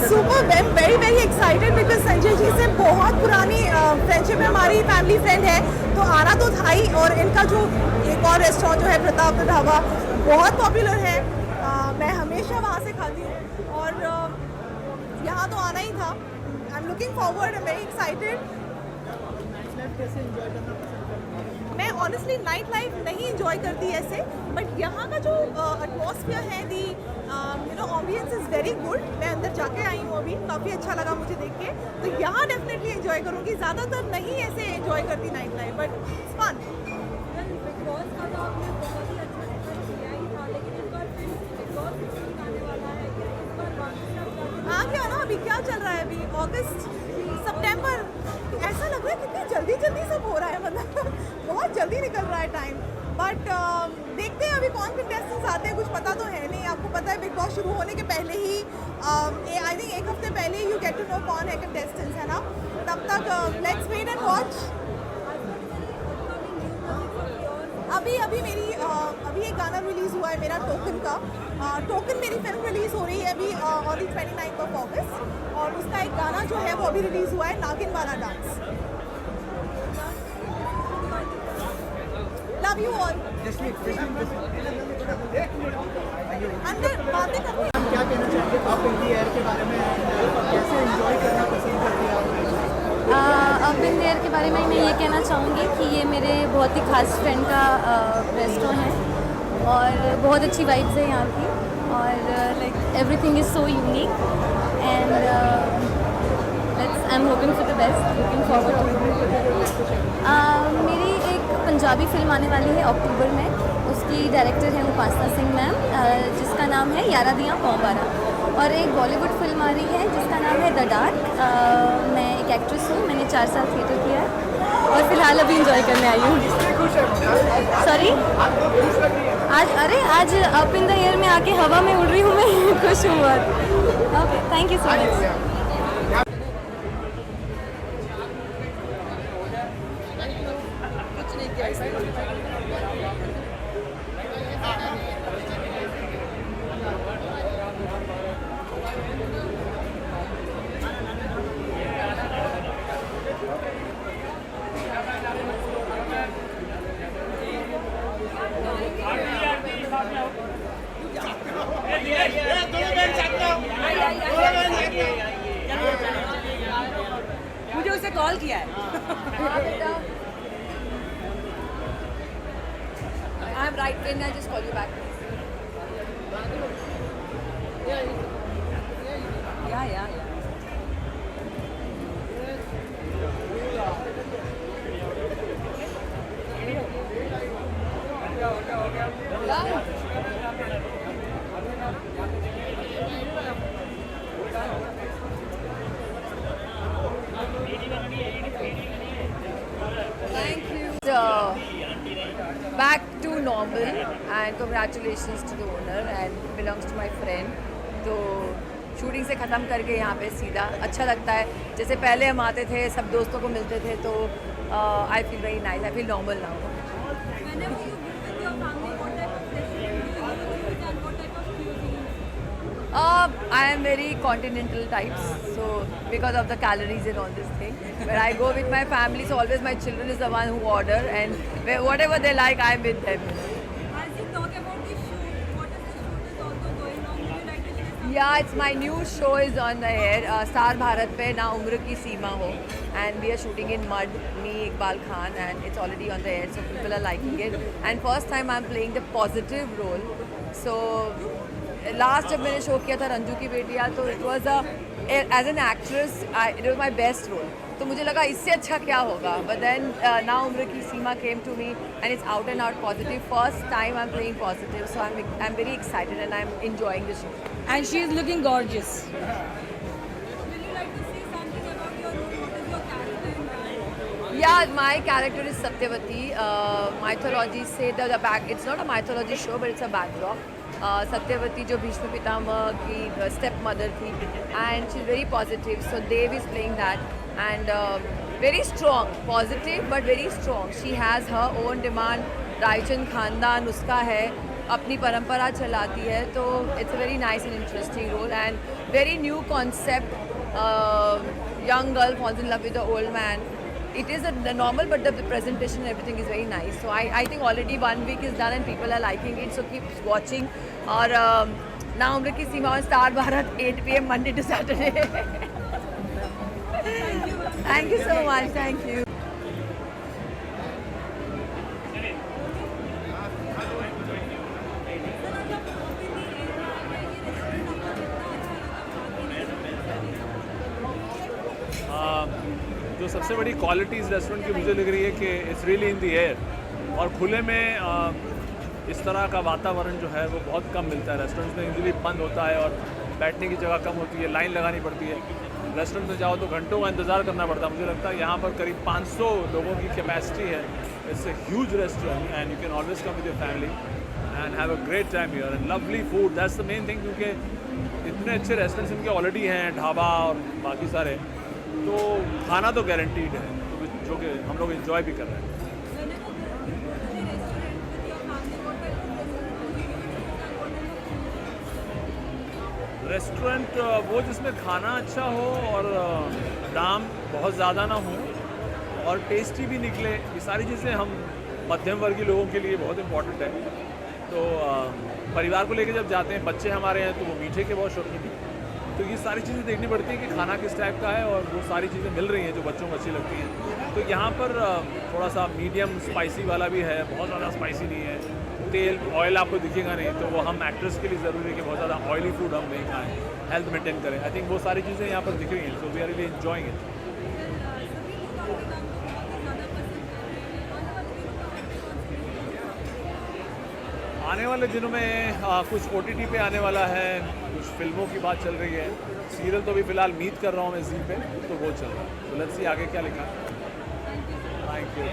Super, I am very very excited because Sanjay ji से बहुत पुरानी फ्रेंडशिप है, हमारी फैमिली फ्रेंड है, तो आना तो था ही। और इनका जो एक और रेस्टोरेंट जो है प्रताप द ढाबा बहुत पॉपुलर है, मैं हमेशा वहाँ से खाती हूँ और यहाँ तो आना ही था। I am looking forward, I am very excited. मैं ऑनेस्टली नाइट लाइफ नहीं इंजॉय करती ऐसे, बट यहाँ का जो एटमॉस्फेयर है, दी ऑम्बियंस इज़ वेरी गुड। मैं अंदर जाके आई हूँ अभी, काफ़ी अच्छा लगा मुझे देख के, तो यहाँ डेफिनेटली एंजॉय करूँगी। ज़्यादातर नहीं ऐसे एंजॉय करती night life, but it's fun. आ गया ना, अभी क्या चल रहा है, अभी अगस्त सितंबर, ऐसा लग रहा है कितनी जल्दी जल्दी सब हो रहा है, मतलब बहुत जल्दी निकल रहा है टाइम। बट देखते हैं अभी कौन कंटेस्टेंट्स आते हैं, कुछ पता तो है नहीं। आपको पता है बिग बॉस शुरू होने के पहले ही आई थिंक एक हफ्ते पहले ही यू गेट टू नो कौन है कंटेस्टेंट्स, है ना। तब तक लेट्स वेट एंड वॉच। अभी एक गाना रिलीज़ हुआ है मेरा टोकन का। टोकन मेरी फिल्म रिलीज़ हो रही है अभी ऑन दी 29 ऑफ अगस्त, और उसका एक गाना जो है वो अभी रिलीज़ हुआ है, नागिन वाला डांस। Love you all. अंदर बातें करते हैं। क्या कहना चाहेंगे आप इन दी एयर के बारे में, कैसे एंजॉय करना पसंद करते हैं आप? अप इन द एयर के बारे में मैं ये कहना चाहूँगी कि ये मेरे बहुत ही खास फ्रेंड का रेस्टोरेंट है और बहुत अच्छी वाइब्स है यहाँ की, और like everything is so unique and I am hoping for the best, looking forward to. मेरी एक पंजाबी फिल्म आने वाली है अक्टूबर में, उसकी डायरेक्टर है उपासना सिंह मैम, जिसका नाम है यारा दियाँ पौबारा, और एक बॉलीवुड फिल्म आ रही है जिसका नाम है द डार्क। मैं एक एक्ट्रेस हूँ, मैंने 4 साल थिएटर किया है और फिलहाल अभी इंजॉय करने आई हूँ। सॉरी, आज अप इन द एयर में आके हवा में उड़ रही हूँ मैं, खुश हूँ बहुत। Okay, thank you so much. मुझे उसे कॉल किया है। I am right, can I just call you back? या Thank you. Back to normal and congratulations to the owner and belongs to my friend. तो शूटिंग से ख़त्म करके यहाँ पे सीधा अच्छा लगता है, जैसे पहले हम आते थे सब दोस्तों को मिलते थे, तो I feel very nice, I feel normal now. I am very continental types, so because of the calories and all this thing. But I go with my family, so always my children is the one who order, and whatever they like, I am with them. As you talk about the shoot, what is the shoot is also going on? Would you like to share something? Yeah, it's my new show is on the air, Star Bharat pe Na Umr Ki Seema Ho, and we are shooting in mud, me, Iqbal Khan, and it's already on the air, so people are liking it. And first time I'm playing the positive role, so last जब मैंने show किया था रंजू की बेटियाँ, तो it was as an actress it was my best role, तो मुझे लगा इससे अच्छा क्या होगा, बट देन ना उम्र की सीमा came to me and it's out and out positive, first time I am playing positive, so I am very excited and I am enjoying the show and she is looking gorgeous. Yeah, my character is Satyavati. Mythology say the back. It's not a mythology show, but it's a backdrop. Satyavati जो भीष्म पितामह की step mother थी, and she's very positive. So Dev is playing that, and very strong, positive but very strong. She has her own demand. Raichand खानदान उसका है, अपनी परंपरा चलाती है, तो it's a very nice and interesting role and very new concept. Young girl falls in love with an old man. It is a normal, but the presentation and everything is very nice. So I think already 1 week is done and people are liking it. So keep watching. और ना उम्र की सीमा और star Bharat 8 PM Monday to Saturday. Thank you so much. Thank you. जो सबसे बड़ी quality इस restaurant की मुझे लग रही है कि it's really in the air, और खुले में इस तरह का वातावरण जो है वो बहुत कम मिलता है. रेस्टोरेंट्स में यूजुअली बंद होता है और बैठने की जगह कम होती है, लाइन लगानी पड़ती है. रेस्टोरेंट में जाओ तो घंटों का इंतज़ार करना पड़ता है. मुझे लगता है यहाँ पर करीब 500 लोगों की कैपेसिटी है. It's a huge restaurant and you can always come with your family and have a great time here and lovely food. That's the main thing, क्योंकि इतने अच्छे रेस्टोरेंट्स इनके ऑलरेडी हैं, ढाबा और बाकी सारे, तो खाना तो गारंटीड है, तो जो कि हम लोग एंजॉय भी कर रहे हैं. रेस्टोरेंट वो जिसमें खाना अच्छा हो और दाम बहुत ज़्यादा ना हो और टेस्टी भी निकले, ये सारी चीज़ें हम मध्यम वर्गीय लोगों के लिए बहुत इम्पोर्टेंट है. तो परिवार को लेकर जब जाते हैं, बच्चे हमारे हैं तो वो मीठे के बहुत शौकीन हैं, तो ये सारी चीज़ें देखनी पड़ती है कि खाना किस टाइप का है और वो सारी चीज़ें मिल रही हैं जो बच्चों को अच्छी लगती हैं. तो यहाँ पर थोड़ा सा मीडियम स्पाइसी वाला भी है, बहुत ज़्यादा स्पाइसी नहीं है. तेल ऑयल आपको दिखेगा नहीं, तो वो हम एक्टर्स के लिए ज़रूरी है कि बहुत ज़्यादा ऑयली फूड हम नहीं खाएँ, हेल्थ मेंटेन करें. आई थिंक वो सारी चीज़ें यहाँ पर दिख रही हैं, so we are really enjoying it. आने वाले दिनों में कुछ OTT पे आने वाला है, कुछ फिल्मों की बात चल रही है. सीरियल तो अभी फ़िलहाल मीट कर रहा हूँ मैं जी पे, तो वो चल रहा है. तो लेट्स सी आगे क्या लिखा. Thank you.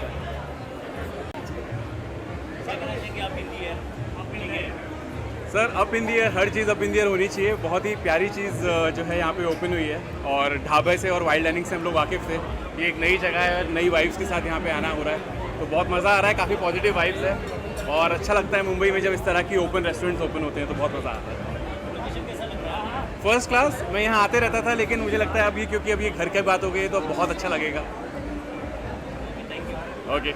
Sir up in the air, her cheese up in the air होनी चाहिए. बहुत ही प्यारी चीज़ जो है यहाँ पे ओपन हुई है, और ढाबे से और वाइल्ड डाइनिंग से हम लोग वाकिफ़ थे. ये एक नई जगह है, नई वाइब्स के साथ यहाँ पे आना हो रहा है, तो बहुत मज़ा आ रहा है. काफ़ी पॉजिटिव वाइब्स है और अच्छा लगता है मुंबई में जब इस तरह की ओपन रेस्टोरेंट्स ओपन होते हैं, तो बहुत मज़ा आता है. First class. मैं यहाँ आते रहता था, लेकिन मुझे लगता है अभी क्योंकि अभी घर की बात हो गई तो बहुत अच्छा लगेगा. ओके.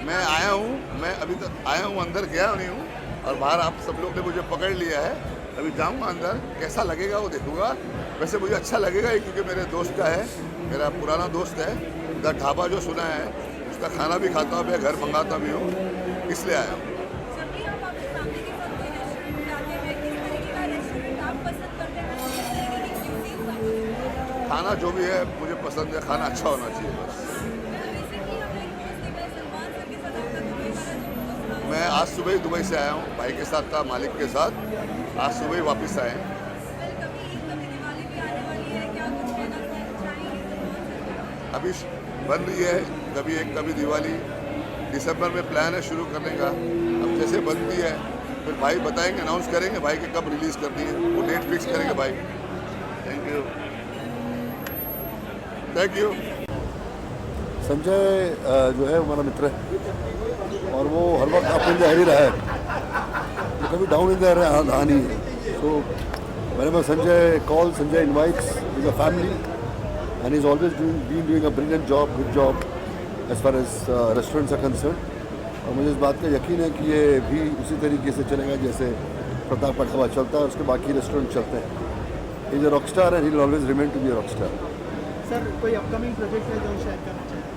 मैं आया हूँ, मैं अभी तक आया हूँ, अंदर गया नहीं हूँ, और बाहर आप सब लोग ने मुझे पकड़ लिया है. अभी जाऊँगा अंदर, कैसा लगेगा वो देखूँगा. वैसे मुझे अच्छा लगेगा ही, क्योंकि मेरे दोस्त का है, मेरा पुराना दोस्त है. द ढाबा जो सुना है, उसका खाना भी खाता हूँ, मैं घर मंगाता भी हूँ, इसलिए आया हूँ. खाना जो भी है मुझे पसंद है, खाना अच्छा होना चाहिए बस. मैं आज सुबह ही दुबई से आया हूँ, भाई के साथ था, मालिक के साथ. आज सुबह ही वापस आए. अभी बन रही है, कभी एक कभी दिवाली. दिसंबर में प्लान है शुरू करने का. अब जैसे बनती है फिर भाई बताएंगे, अनाउंस करेंगे भाई कि कब रिलीज़ करनी है, वो डेट फिक्स करेंगे भाई. Thank you. Thank you. Sanjay जो है हमारा मित्र है, और वो हर वक्त अप इन द एयर ही रहा है, तो कभी डाउन इन द एयर रहा नहीं है. तो whenever Sanjay calls, Sanjay invites with a family, and he's always been doing a brilliant job, good job as far as restaurants are concerned. और मुझे इस बात का यकीन है कि ये भी उसी तरीके से चलेगा जैसे प्रताप का ढाबा चलता है, उसके बाकी रेस्टोरेंट चलते हैं. He is a rock star and he will always remain to be a rock star. Sir कोई अपकमिंग प्रोजेक्ट है जो शेयर करना चाहेंगे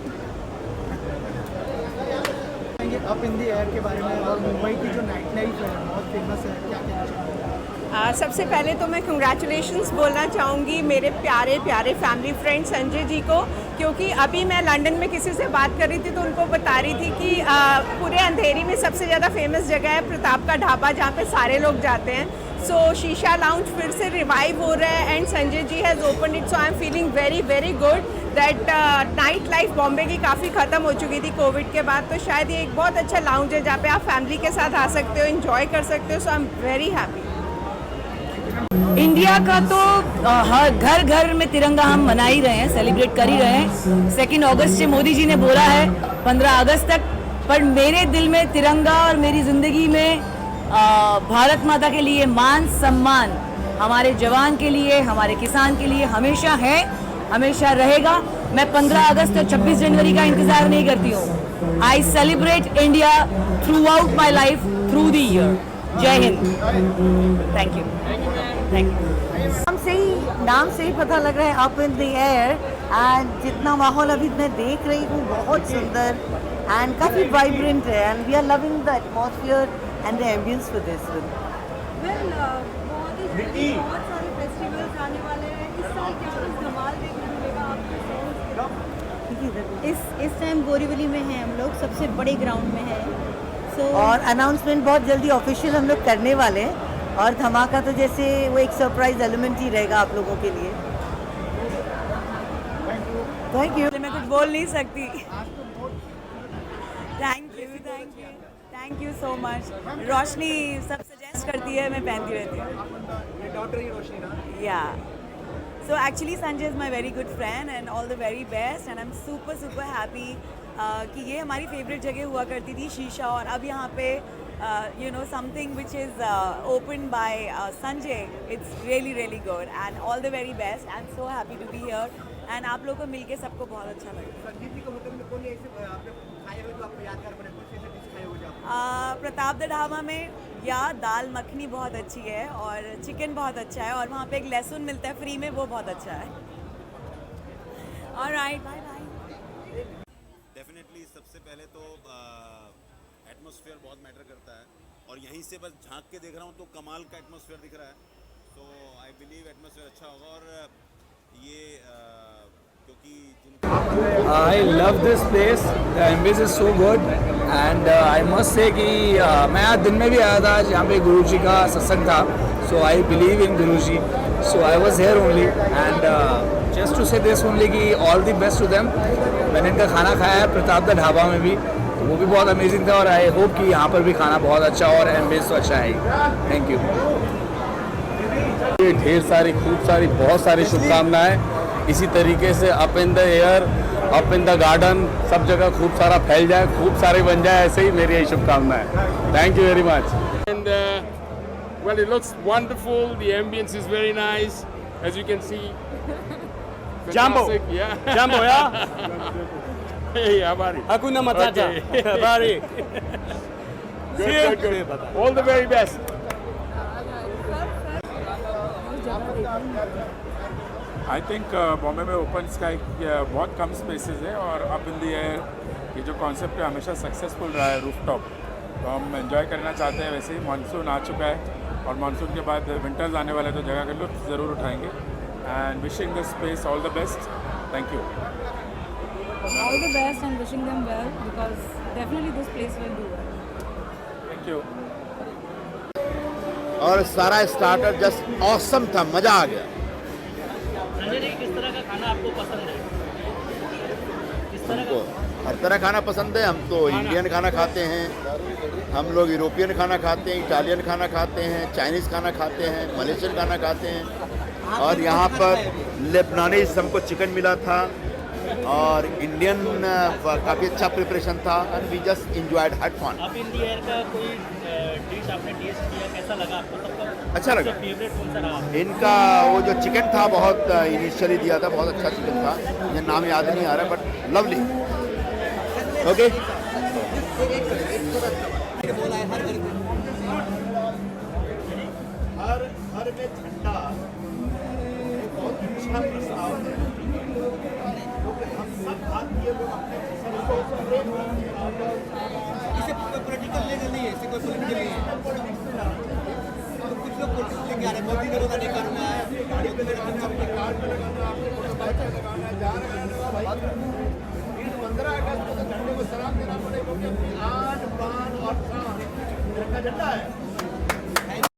अप इन द एयर के बारे में, और मुंबई की जो नाइट लाइफ है बहुत फेमस है, क्या कहना चाहेंगे? सबसे पहले तो मैं कंग्रेचुलेशंस बोलना चाहूँगी मेरे प्यारे प्यारे फैमिली फ्रेंड संजय जी को, क्योंकि अभी मैं लंदन में किसी से बात कर रही थी तो उनको बता रही थी कि पूरे अंधेरी में सबसे ज़्यादा फेमस जगह है प्रताप का ढाबा, जहाँ पे सारे लोग जाते हैं. सो शीशा लाउंज फिर से रिवाइव हो रहा है and Sanjay ji has open it. So I am feeling very very good that night life Bombay की काफ़ी ख़त्म हो चुकी थी कोविड के बाद, तो शायद ये एक बहुत अच्छा लाउंज है जहाँ पे आप फैमिली के साथ आ सकते हो, इन्जॉय कर सकते हो. So I am very happy. India का तो हर घर घर में तिरंगा हम मना ही रहे हैं, सेलिब्रेट कर ही रहे हैं. 2 अगस्त से मोदी जी ने बोला है 15 अगस्त तक पर मेरे दिल में तिरंगा और मेरी ज़िंदगी में भारत माता के लिए मान सम्मान हमारे जवान के लिए, हमारे किसान के लिए हमेशा है, हमेशा रहेगा। मैं 15 अगस्त और 26 जनवरी का इंतज़ार नहीं करती हूँ। I celebrate India throughout my life, through the year. जय हिंद। Thank you. Thank you. नाम से ही पता लग रहा है up in the air, and जितना माहौल अभी मैं देख रही हूँ बहुत सुंदर एंड काफ़ी वाइब्रेंट है, and we are loving the atmosphere and the ambience for this film. बहुत सारे फेस्टिवल्स आने वाले हैं, इस साल क्या कुछ धमाल देखने को मिलेगा आपको? इस टाइम बोरीवली में हैं हम लोग, सबसे बड़े ग्राउंड में है। और अनाउंसमेंट बहुत जल्दी ऑफिशियल हम लोग करने वाले हैं, और धमाका तो जैसे वो एक सरप्राइज एलिमेंट ही रहेगा आप लोगों के लिए। Thank you. मैं कुछ बोल नहीं सकती। Thank you so much. Roshni सब सजेस्ट करती है, मैं पहनती रहती हूँ। Yeah so actually Sanjay is my very good friend and all the very best, and I am super happy कि ये हमारी फेवरेट जगह हुआ करती थी शीशा, और अब यहाँ पे you know something which is opened by Sanjay. It's really good and all the very best. I'm so happy to be here and आप लोगों को मिलके सबको बहुत अच्छा लगा। प्रताप द ढाबा में या दाल मखनी बहुत अच्छी है और चिकन बहुत अच्छा है, और वहाँ पे एक लहसुन मिलता है फ्री में, वो बहुत अच्छा है। Alright, bye bye. डेफिनेटली सबसे पहले तो एटमॉस्फेयर बहुत मैटर करता है, और यहीं से बस झांक के देख रहा हूँ तो कमाल का एटमॉस्फेयर दिख रहा है। तो आई बिलीव एटमॉस्फेयर अच्छा होगा, और ये क्योंकि I love this place, the ambience is so good, and I must say कि मैं आज दिन में भी आया था, आज यहाँ पे गुरु जी का सत्संग था, सो आई believe in guru ji, so I was here only, and just to say this only कि all the best to them. मैंने इनका खाना खाया है प्रताप द ढाबा में भी, वो भी बहुत अमेजिंग था, और आई होप कि यहाँ पर भी खाना बहुत अच्छा और एम्बियंस तो अच्छा है। Thank you. ढेर सारी, खूब सारी, बहुत सारी शुभकामनाएं। इसी तरीके से up in the air, up in the garden, सब जगह खूब सारा फैल जाए, खूब सारे बन जाए, ऐसे ही मेरी यही शुभकामनाएं। Thank you very much. And well, it looks wonderful. The ambience is very nice, as you can see. Jumbo. Yeah. Jumbo, yeah? Hey, habari. Hakuna Matata. Habari. Good. All the very best. I think Bombay में open sky बहुत कम spaces है, और up in the air ये जो concept है हमेशा successful रहा है रूफटॉप, तो हम एंजॉय करना चाहते हैं। वैसे ही मानसून आ चुका है, और मानसून के बाद विंटर्स आने वाले, तो जगह का लुत्फ ज़रूर उठाएंगे। And wishing the space all the best. Thank you. All the best and wishing them well, because definitely this place will do well. Thank you. और सारा स्टार्टर जस्ट ऑसम था, मज़ा आ गया। संजय जी, किस तरह का खाना आपको पसंद है? हमको हर तरह खाना पसंद है। हम तो इंडियन खाना खाते हैं, हम लोग यूरोपियन खाना खाते हैं, इटालियन खाना खाते हैं, चाइनीज़ खाना खाते हैं, मलेशियन खाना खाते हैं, और यहाँ पर लेबनानीज हमको चिकन मिला था, और इंडियन काफ़ी अच्छा प्रिपरेशन था, and we just enjoyed, had fun. Up in the air का कोई डिश आपने टेस्ट किया, कैसा लगा आपको? सबका अच्छा लगा। फेवरेट कौन सा रहा? इनका वो जो चिकन था बहुत इनिशियली दिया था, बहुत अच्छा चिकन था, मुझे नाम याद नहीं आ रहा, बट लवली। ओके। हर में झंडा बहुत अच्छा प्रस्ताव है, हम सब भारतीय लोग अपने इसे पॉलिटिकल नहीं है, इसे कोई पॉलिटिकल नहीं है, तो कुछ लोग पॉलिटिक्स लेके आ रहे हैं, मोदी ने रोका नहीं करना है, गाड़ियों पे अपने कार्ड पे लगाना, आपको लगाना है, जा रहे हैं 15 अगस्त को झंडे को सलाम देना पड़ेगा, क्योंकि आन बान और शान का झंडा है।